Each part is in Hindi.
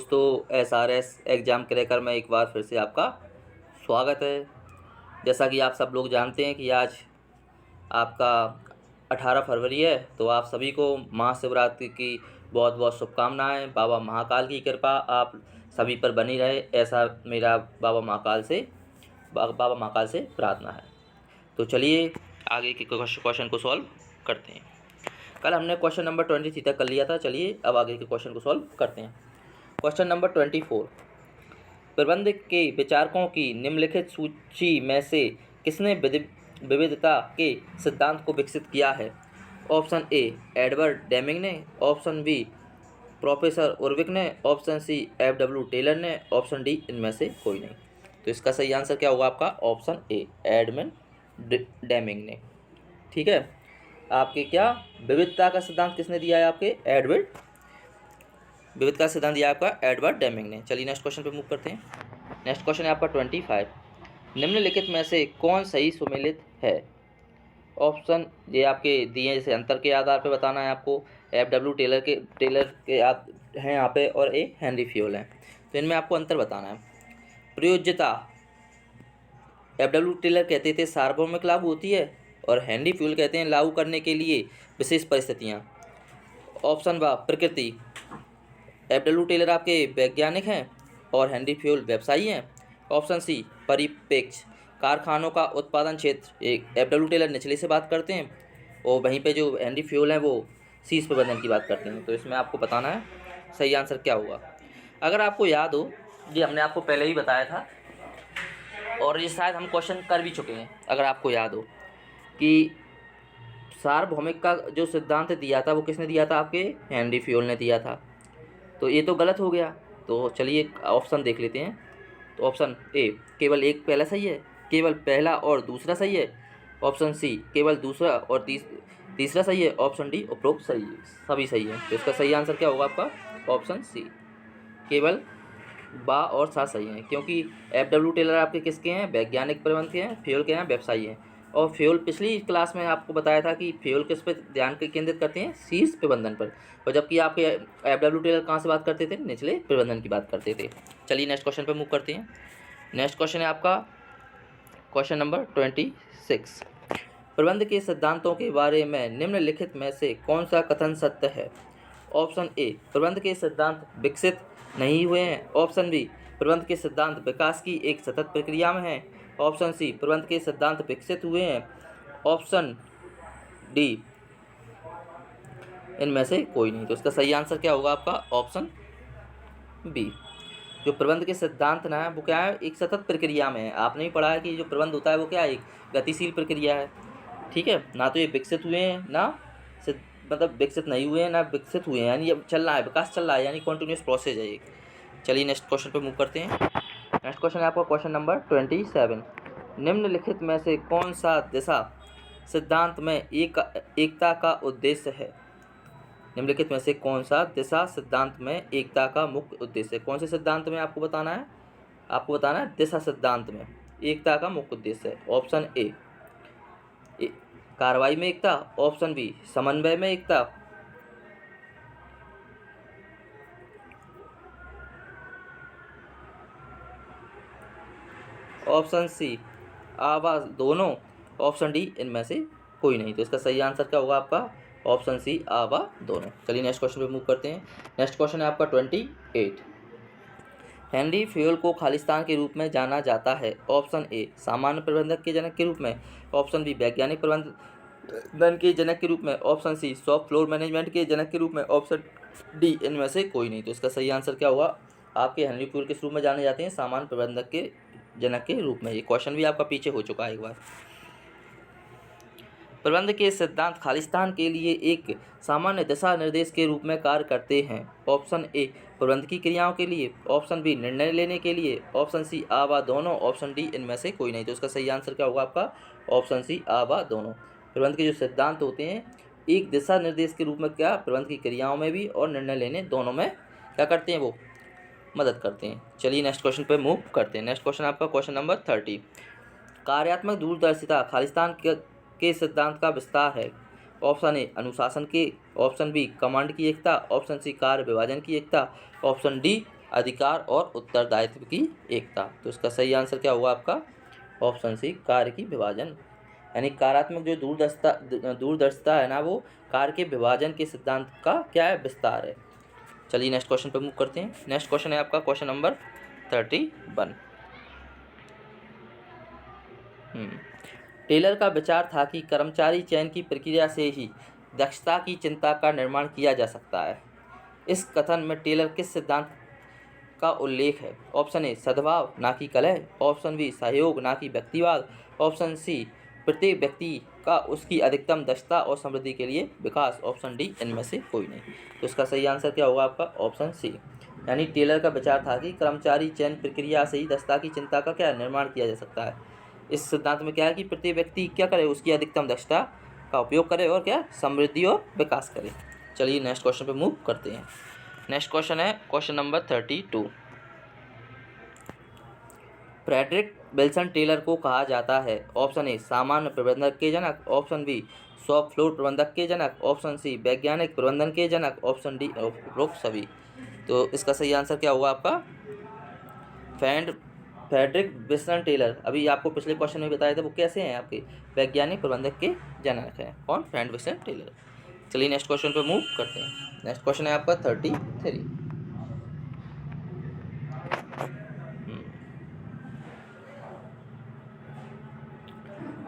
दोस्तों, एसआरएस एग्ज़ाम क्रैकर में एक बार फिर से आपका स्वागत है। जैसा कि आप सब लोग जानते हैं कि आज आपका 18 फरवरी है, तो आप सभी को महाशिवरात्रि की बहुत बहुत शुभकामनाएं। बाबा महाकाल की कृपा आप सभी पर बनी रहे, ऐसा मेरा बाबा महाकाल से प्रार्थना है। तो चलिए आगे के क्वेश्चन को सॉल्व करते हैं। कल हमने क्वेश्चन नंबर 23 तक कर लिया था। चलिए अब आगे के क्वेश्चन को सॉल्व करते हैं। क्वेश्चन नंबर 24, प्रबंध के विचारकों की निम्नलिखित सूची में से किसने विविधता के सिद्धांत को विकसित किया है? ऑप्शन ए एडवर्ड डेमिंग ने, ऑप्शन बी प्रोफेसर उर्विक ने, ऑप्शन सी F.W. टेलर ने, ऑप्शन डी इनमें से कोई नहीं। तो इसका सही आंसर क्या होगा आपका? ऑप्शन ए एडवर्ड डेमिंग ने। ठीक है, आपके क्या विविधता का सिद्धांत किसने दिया है? आपके विविधता का सिद्धांत दिया आपका एडवर्ड डेमिंग ने। चलिए नेक्स्ट क्वेश्चन पे मूव करते हैं। नेक्स्ट क्वेश्चन है आपका 25, निम्नलिखित में से कौन सही सुमेलित है? ऑप्शन ये आपके दिए, जैसे अंतर के आधार पे बताना है आपको। F.W. टेलर के हैं यहाँ पे, और ए हेनरी फ्यूल हैं। तो इनमें आपको अंतर बताना है। प्रयोज्यता F.W. टेलर कहते थे सार्वभौमिक लागू होती है, और हेनरी फ्यूल कहते हैं लागू करने के लिए विशेष परिस्थितियाँ। ऑप्शन बा प्रकृति, F.W. टेलर आपके वैज्ञानिक हैं और हेनरी फ्यूल व्यवसायी हैं। ऑप्शन सी परिप्रेक्ष्य, कारखानों का उत्पादन क्षेत्र। एक F.W. टेलर निचले से बात करते हैं, और वहीं पे जो हेनरी फ्यूल हैं वो शीर्ष प्रबंधन की बात करते हैं। तो इसमें आपको बताना है सही आंसर क्या होगा। अगर आपको याद हो, ये हमने आपको पहले ही बताया था, और ये शायद हम क्वेश्चन कर भी चुके हैं। अगर आपको याद हो कि सार्वभौमिक का जो सिद्धांत दिया था वो किसने दिया था? आपके हेनरी फ्यूल ने दिया था। तो ये तो गलत हो गया। तो चलिए ऑप्शन देख लेते हैं। तो ऑप्शन ए केवल एक पहला सही है, केवल पहला और दूसरा सही है। ऑप्शन सी केवल दूसरा और तीसरा सही है। ऑप्शन डी उपरोक्त सही है, सभी सही है। तो इसका सही आंसर क्या होगा आपका? ऑप्शन सी केवल बा और सा सही है, क्योंकि F.W. टेलर आपके किसके हैं? वैज्ञानिक प्रबंध के हैं। फ्यूल के हैं व्यवसायी हैं। और फ्यूल पिछली क्लास में आपको बताया था कि फ्यूल किस पर ध्यान केंद्रित करते हैं? शीर्ष प्रबंधन पर। और जबकि आपके F.W. टेलर कहाँ से बात करते थे? निचले प्रबंधन की बात करते थे। चलिए नेक्स्ट क्वेश्चन पर मूव करते हैं। नेक्स्ट क्वेश्चन है आपका क्वेश्चन नंबर 26, प्रबंध के सिद्धांतों के बारे में निम्नलिखित में से कौन सा कथन सत्य है? ऑप्शन ए प्रबंध के सिद्धांत विकसित नहीं हुए हैं। ऑप्शन बी प्रबंध के सिद्धांत विकास की एक सतत प्रक्रिया में हैं। ऑप्शन सी प्रबंध के सिद्धांत विकसित हुए हैं। ऑप्शन डी इनमें से कोई नहीं। तो इसका सही आंसर क्या होगा आपका? Option B. जो प्रबंध के सिद्धांत ना है वो क्या है? एक सतत प्रक्रिया में है। आपने भी पढ़ा है कि जो प्रबंध होता है वो क्या है? एक गतिशील प्रक्रिया है। ठीक है, ना तो ये विकसित हुए हैं, ना मतलब विकसित नहीं हुए हैं, ना विकसित हुए हैं, यानी ये चल रहा है, विकास चल रहा है, यानी कॉन्टिन्यूस प्रोसेस है ये। चलिए नेक्स्ट क्वेश्चन पे मूव करते हैं। नेक्स्ट क्वेश्चन है आपका क्वेश्चन नंबर 27, निम्नलिखित में से कौन सा दिशा सिद्धांत में एकता का उद्देश्य है? निम्नलिखित में से कौन सा दिशा सिद्धांत में एकता का मुख्य उद्देश्य है? कौन से सिद्धांत में आपको बताना है? आपको बताना है दिशा सिद्धांत में एकता का मुख्य उद्देश्य है। ऑप्शन ए कार्रवाई में एकता, ऑप्शन बी समन्वय में एकता, ऑप्शन सी आवाज दोनों, ऑप्शन डी इनमें से कोई नहीं। तो इसका सही आंसर क्या होगा आपका? ऑप्शन सी आवा दोनों। चलिए नेक्स्ट क्वेश्चन पे मूव करते हैं। नेक्स्ट क्वेश्चन है आपका 28, हेनरी फ्यूल को खालिस्तान के रूप में जाना जाता है। ऑप्शन ए सामान्य प्रबंधक के जनक के रूप में, ऑप्शन बी वैज्ञानिक प्रबंधन के जनक के रूप में, option C shop floor management के जनक के रूप में, ऑप्शन डी इनमें से कोई नहीं। तो इसका सही आंसर क्या होगा? आपके हेनरी फ्यूल किस रूप में जाने जाते हैं? सामान्य प्रबंधक के जनक के रूप में। ये क्वेश्चन भी आपका पीछे हो चुका है एक बार। प्रबंध के सिद्धांत खालिस्तान के लिए एक सामान्य दिशा निर्देश के रूप में कार्य करते हैं। ऑप्शन ए प्रबंध की क्रियाओं के लिए, ऑप्शन बी निर्णय लेने के लिए, ऑप्शन सी आवा दोनों, ऑप्शन डी इनमें से कोई नहीं। तो इसका सही आंसर क्या होगा आपका? ऑप्शन सी आवा दोनों। प्रबंध के जो सिद्धांत होते हैं एक दिशा निर्देश के रूप में क्या प्रबंध की क्रियाओं में भी और निर्णय लेने दोनों में क्या करते हैं? वो मदद करते हैं। चलिए नेक्स्ट क्वेश्चन पे मूव करते हैं। नेक्स्ट क्वेश्चन आपका क्वेश्चन नंबर 30, कार्यात्मक दूरदर्शिता खालिस्तान के सिद्धांत का विस्तार है। ऑप्शन ए अनुशासन के, ऑप्शन बी कमांड की एकता, ऑप्शन सी कार्य विभाजन की एकता, ऑप्शन डी अधिकार और उत्तरदायित्व की एकता। तो इसका सही आंसर क्या होगा आपका ऑप्शन सी, कार्य की विभाजन। यानी कार्यात्मक जो दूरदर्शिता है ना, वो कार्य के विभाजन के सिद्धांत का क्या है, विस्तार है। चलिए नेक्स्ट क्वेश्चन पे मूव करते हैं। नेक्स्ट क्वेश्चन है आपका क्वेश्चन नंबर 31। टेलर का विचार था कि कर्मचारी चयन की प्रक्रिया से ही दक्षता की चिंता का निर्माण किया जा सकता है। इस कथन में टेलर किस सिद्धांत का उल्लेख है? ऑप्शन ए सद्भाव ना कि कलह, ऑप्शन बी सहयोग ना कि व्यक्तिवाद, ऑप्शन सी प्रत्येक व्यक्ति का उसकी अधिकतम दक्षता और समृद्धि के लिए विकास, ऑप्शन डी इनमें से कोई नहीं। तो इसका सही आंसर क्या होगा आपका ऑप्शन सी। यानी टेलर का विचार था कि कर्मचारी चयन प्रक्रिया से ही दक्षता की चिंता का क्या निर्माण किया जा सकता है। इस सिद्धांत में क्या है कि प्रत्येक व्यक्ति क्या करे, उसकी अधिकतम दक्षता का उपयोग करे और क्या समृद्धि और विकास करे। चलिए नेक्स्ट क्वेश्चन पे मूव करते हैं। नेक्स्ट क्वेश्चन है question number 32। Frederick Wilson Taylor को कहा जाता है? ऑप्शन ए सामान्य प्रबंधक के जनक, ऑप्शन बी शॉप फ्लोर प्रबंधक के जनक, ऑप्शन सी वैज्ञानिक प्रबंधन के जनक, ऑप्शन डी उपरोक्त सभी। तो इसका सही आंसर क्या होगा आपका फ्रेडरिक विल्सन टेलर। अभी आपको पिछले क्वेश्चन में बताया था वो कैसे हैं, आपके वैज्ञानिक प्रबंधक के जनक हैं। कौन? Frederick Wilson Taylor. चलिए नेक्स्ट क्वेश्चन पे मूव करते हैं। नेक्स्ट क्वेश्चन है आपका 33।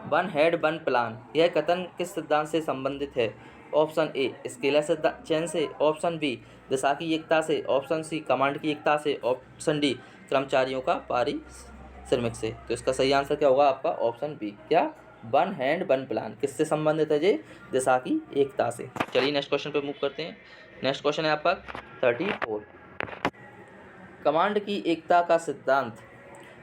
वन हेड वन प्लान, यह कथन किस सिद्धांत से संबंधित है? ऑप्शन ए स्केलर चयन से, ऑप्शन बी दिशा की एकता से, ऑप्शन सी कमांड की एकता से, ऑप्शन डी कर्मचारियों का पारिश्रमिक से। तो इसका सही आंसर क्या होगा आपका ऑप्शन बी। क्या? वन हैंड वन प्लान किससे संबंधित है जी? दिशा की एकता से। चलिए नेक्स्ट क्वेश्चन पे मूव करते हैं। नेक्स्ट क्वेश्चन है आपका 34। कमांड की एकता का सिद्धांत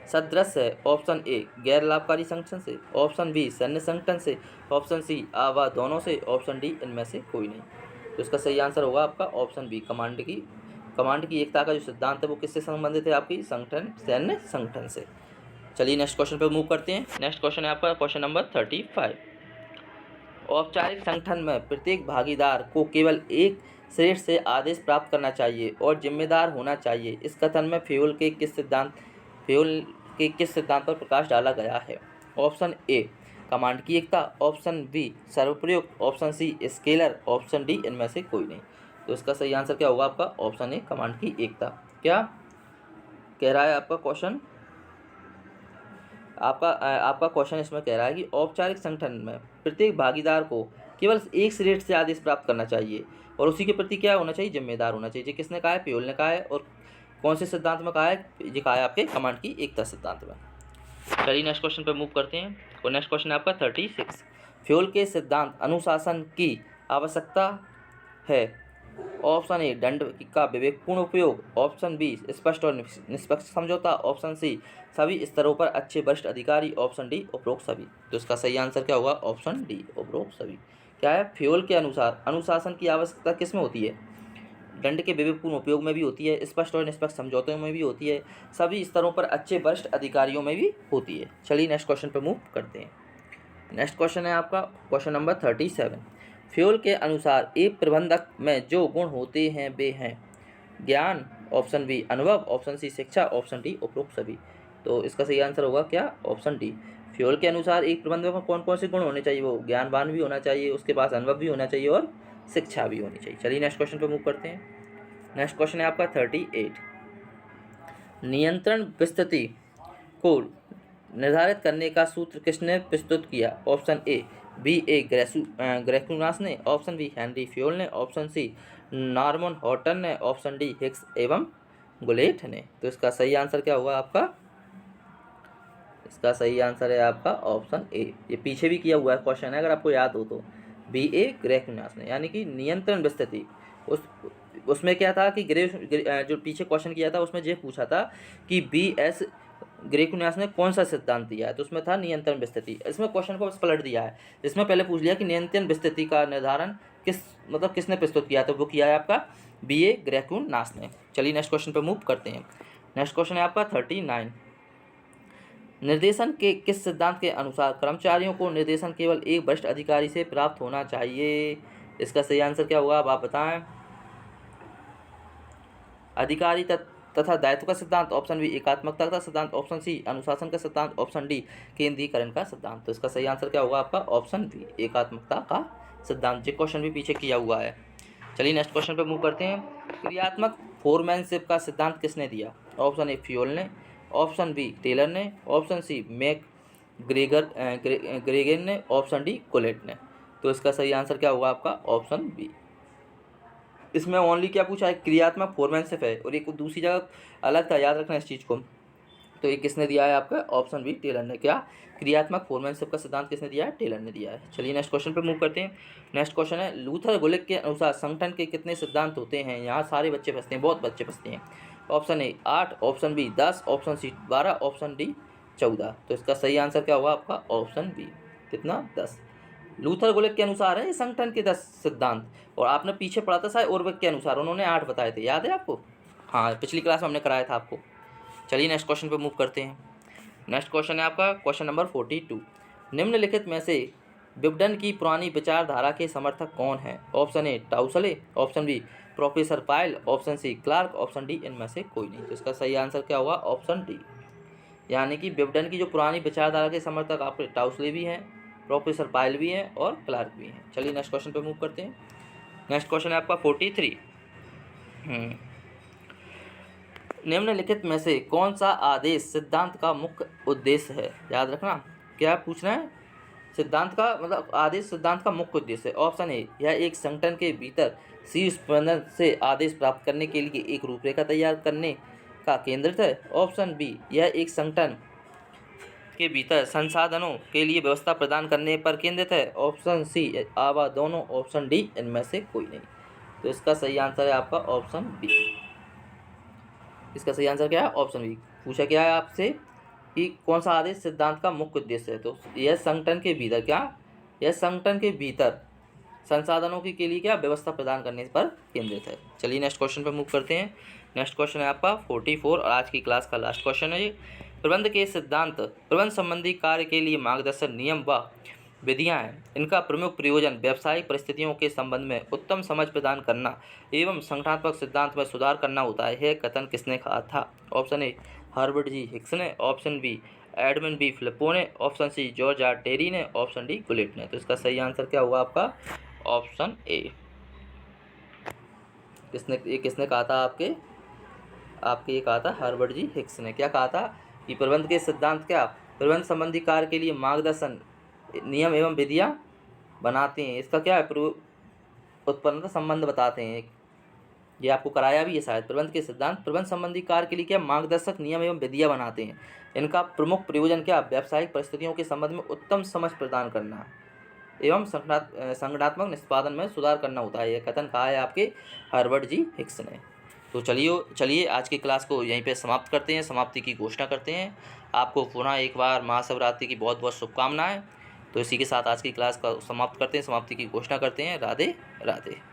सदृश है? ऑप्शन ए गैर लाभकारी संगठन से, ऑप्शन बी सैन्य संगठन से, ऑप्शन सी व दोनों से, ऑप्शन डी इनमें से कोई नहीं। तो इसका सही आंसर होगा आपका ऑप्शन बी। कमांड की एकता का जो सिद्धांत है वो किससे संबंधित है? आपकी सैन्य संगठन से। चलिए नेक्स्ट क्वेश्चन पे मूव करते हैं। नेक्स्ट क्वेश्चन है आपका क्वेश्चन नंबर 35। औपचारिक संगठन में प्रत्येक भागीदार को केवल एक श्रेष्ठ से आदेश प्राप्त करना चाहिए और जिम्मेदार होना चाहिए। इस कथन में फ्यूल के किस सिद्धांत पर प्रकाश डाला गया है? ऑप्शन ए कमांड की एकता, ऑप्शन बी सर्वप्रयुक्त, option C scalar, option D इनमें से कोई नहीं। तो इसका सही आंसर क्या होगा आपका ऑप्शन ए कमांड की एकता। क्या कह रहा है आपका क्वेश्चन? आपका क्वेश्चन इसमें कह रहा है कि औपचारिक संगठन में प्रत्येक भागीदार को केवल एक श्रेष्ठ से आदेश प्राप्त करना चाहिए और उसी के प्रति क्या होना चाहिए? जिम्मेदार होना चाहिए। किसने कहा है? फ्यूल ने कहा है। और कौन से सिद्धांत में कहा है? ये कहा है आपके कमांड की एकता सिद्धांत में। चलिए नेक्स्ट क्वेश्चन पे मूव करते हैं। और नेक्स्ट क्वेश्चन है आपका 36। फ्यूल के सिद्धांत अनुशासन की आवश्यकता है? ऑप्शन ए दंड का विवेकपूर्ण उपयोग, ऑप्शन बी स्पष्ट और निष्पक्ष समझौता, ऑप्शन सी सभी स्तरों पर अच्छे वरिष्ठ अधिकारी, ऑप्शन डी उपरोक्त सभी। तो इसका सही आंसर क्या होगा? ऑप्शन डी उपरोक्त सभी। क्या है? फ्यूल के अनुसार अनुशासन की आवश्यकता किस में होती है? दंड के विवेकपूर्ण उपयोग में भी होती है, स्पष्ट और निष्पक्ष समझौतों में भी होती है, सभी स्तरों पर अच्छे वरिष्ठ अधिकारियों में भी होती है। चलिए नेक्स्ट क्वेश्चन पर मूव करते हैं। नेक्स्ट क्वेश्चन है आपका क्वेश्चन नंबर 37। फ्यूल के अनुसार एक प्रबंधक में जो गुण होते हैं वे हैं ज्ञान, ऑप्शन बी अनुभव, ऑप्शन सी शिक्षा, ऑप्शन डी उपरोक्त सभी। तो इसका सही आंसर होगा क्या? Option D. फ्यूल के अनुसार एक प्रबंधक में कौन कौन से गुण होने चाहिए? वो ज्ञानवान भी होना चाहिए, उसके पास अनुभव भी होना चाहिए और शिक्षा भी होनी चाहिए। चलिए नेक्स्ट क्वेश्चन पर मूव करते हैं। नेक्स्ट क्वेश्चन है आपका 38। नियंत्रण विस्तृति को निर्धारित करने का सूत्र किसने प्रस्तुत किया? ऑप्शन ए ग्रेकुनास ने, ऑप्शन बी हेनरी फ्यूल ने, ऑप्शन सी नॉर्मन हॉटन ने, ऑप्शन डी हिक्स एवं गुलेट ने। तो इसका सही आंसर क्या होगा आपका? इसका सही आंसर है आपका ऑप्शन ए। ये पीछे भी किया हुआ है क्वेश्चन है, अगर आपको याद हो तो। ग्रेकुनास ने, यानी कि नियंत्रण विस्तृति उसमें क्या था कि जो पीछे क्वेश्चन किया था उसमें ये पूछा था कि BS ग्रेकुनास ने कौन सा सिद्धांत दिया है, तो उसमें था नियंत्रण विस्तृति। इसमें क्वेश्चन को पलट दिया है, इसमें पहले पूछ लिया कि नियंत्रण विस्तृति का निर्धारण किसने प्रस्तुत किया, तो वो किया है आपका BA ग्रेकुनास ने। चलिए नेक्स्ट क्वेश्चन पे मूव करते हैं। नेक्स्ट क्वेश्चन है आपका 39। निर्देशन के किस सिद्धांत के अनुसार कर्मचारियों को निर्देशन केवल एक वरिष्ठ अधिकारी से प्राप्त होना चाहिए? इसका सही आंसर क्या होगा? अब आप बताएं। अधिकारी तथा दायित्व का सिद्धांत, ऑप्शन बी एकात्मकता का सिद्धांत, ऑप्शन सी अनुशासन का सिद्धांत, ऑप्शन डी केंद्रीकरण का सिद्धांत। तो इसका सही आंसर क्या होगा आपका ऑप्शन बी एकात्मकता का सिद्धांत। ये क्वेश्चन भी पीछे किया हुआ है। चलिए नेक्स्ट क्वेश्चन पे मूव करते हैं। क्रियात्मक फोरमैनशिप का सिद्धांत किसने दिया? ऑप्शन ए फ्यूल ने, ऑप्शन बी टेलर ने, ऑप्शन सी मैक ग्रेगर ने, ऑप्शन डी कोलेट ने। तो इसका सही आंसर क्या होगा आपका ऑप्शन बी। इसमें ओनली क्या पूछा है? क्रियात्मक फोरमैनशिप है और एक दूसरी जगह अलग था, याद रखना इस चीज़ को। तो ये किसने दिया है आपका ऑप्शन बी टेलर ने। क्या क्रियात्मक फोरमैनशिप का सिद्धांत किसने दिया है? टेलर ने दिया है। चलिए नेक्स्ट क्वेश्चन पे मूव करते हैं। नेक्स्ट क्वेश्चन है लूथर गुलिक के अनुसार संगठन के कितने सिद्धांत होते हैं? यहाँ सारे बच्चे फंसते हैं, बहुत बच्चे फंसते हैं। Option A 8, option B 10, option C 12, option D 14। तो इसका सही आंसर क्या होगा आपका ऑप्शन बी कितना 10। लूथर गुलिक के अनुसार है संगठन के 10 सिद्धांत, और आपने पीछे पढ़ा था शायद ओरवेक के अनुसार, उन्होंने 8 बताए थे, याद है आपको? हाँ, पिछली क्लास में हमने कराया था आपको। चलिए नेक्स्ट क्वेश्चन पे मूव करते हैं। नेक्स्ट क्वेश्चन है आपका क्वेश्चन नंबर 42। निम्नलिखित में से विबडन की पुरानी विचारधारा के समर्थक कौन है? Option A Tousley, option B professor पायल, option C Clark, option D इनमें से कोई नहीं। तो इसका सही आंसर क्या होगा ऑप्शन डी। यानी कि विबडन की जो पुरानी विचारधारा के समर्थक आपके टाउसले भी हैं, प्रोफेसर पायल भी हैं और क्लार्क भी हैं। चलिए नेक्स्ट क्वेश्चन पे मूव करते हैं। नेक्स्ट क्वेश्चन है आपका 43। निम्नलिखित में से कौन सा आदेश सिद्धांत का मुख्य उद्देश्य है? याद रखना क्या पूछना है, सिद्धांत का मतलब आदेश सिद्धांत का मुख्य उद्देश्य है। ऑप्शन ए यह एक संगठन के भीतर शीर्ष प्रबंधन से आदेश प्राप्त करने के लिए एक रूपरेखा तैयार करने का केंद्रित है। ऑप्शन बी यह एक संगठन के भीतर संसाधनों के लिए व्यवस्था प्रदान करने पर केंद्रित है। ऑप्शन सी आवा दोनों, ऑप्शन डी इनमें से कोई नहीं। तो इसका सही आंसर है आपका ऑप्शन बी। इसका सही आंसर क्या है ऑप्शन बी। पूछा क्या है आपसे कि कौन सा आदेश सिद्धांत का मुख्य उद्देश्य है? तो यह संगठन के भीतर क्या, यह संगठन के भीतर संसाधनों के लिए क्या व्यवस्था प्रदान करने पर केंद्रित है। चलिए नेक्स्ट क्वेश्चन पर मूव करते हैं। नेक्स्ट क्वेश्चन है आपका 44 और आज की क्लास का लास्ट क्वेश्चन है ये। प्रबंध के सिद्धांत प्रबंध संबंधी कार्य के लिए मार्गदर्शक नियम व विधियाँ हैं। इनका प्रमुख प्रयोजन व्यावसायिक परिस्थितियों के संबंध में उत्तम समझ प्रदान करना एवं संगठनात्मक सिद्धांत में सुधार करना होता है। यह कथन किसने कहा था? Option A Harvard G Hicks ने, option B Edmund B Flippo ने, option C George R Terry ने, ऑप्शन डी गुलेट ने। तो इसका सही आंसर क्या होगा आपका ऑप्शन ए। किसने कहा था आपके ये कहा था हार्वर्ड जी हिक्स ने। क्या कहा था कि प्रबंध के सिद्धांत क्या प्रबंध संबंधी कार्य के लिए मार्गदर्शन नियम एवं विधियाँ बनाते हैं। इसका क्या है उत्पन्नता संबंध बताते हैं। ये आपको कराया भी है शायद। प्रबंध के सिद्धांत प्रबंध संबंधी कार्य के लिए क्या मार्गदर्शक नियम एवं विधियाँ बनाते हैं। इनका प्रमुख प्रयोजन क्या व्यावसायिक परिस्थितियों के संबंध में उत्तम समझ प्रदान करना एवं संगठनात्मक निष्पादन में सुधार करना होता है। यह कथन कहा है आपके हार्वर्ड जी हिक्स ने। तो चलिए आज की क्लास को यहीं पे समाप्त करते हैं, समाप्ति की घोषणा करते हैं। आपको पुनः एक बार महाशिवरात्रि की बहुत बहुत शुभकामनाएं। तो इसी के साथ आज की क्लास का समाप्त करते हैं, समाप्ति की घोषणा करते हैं। राधे राधे।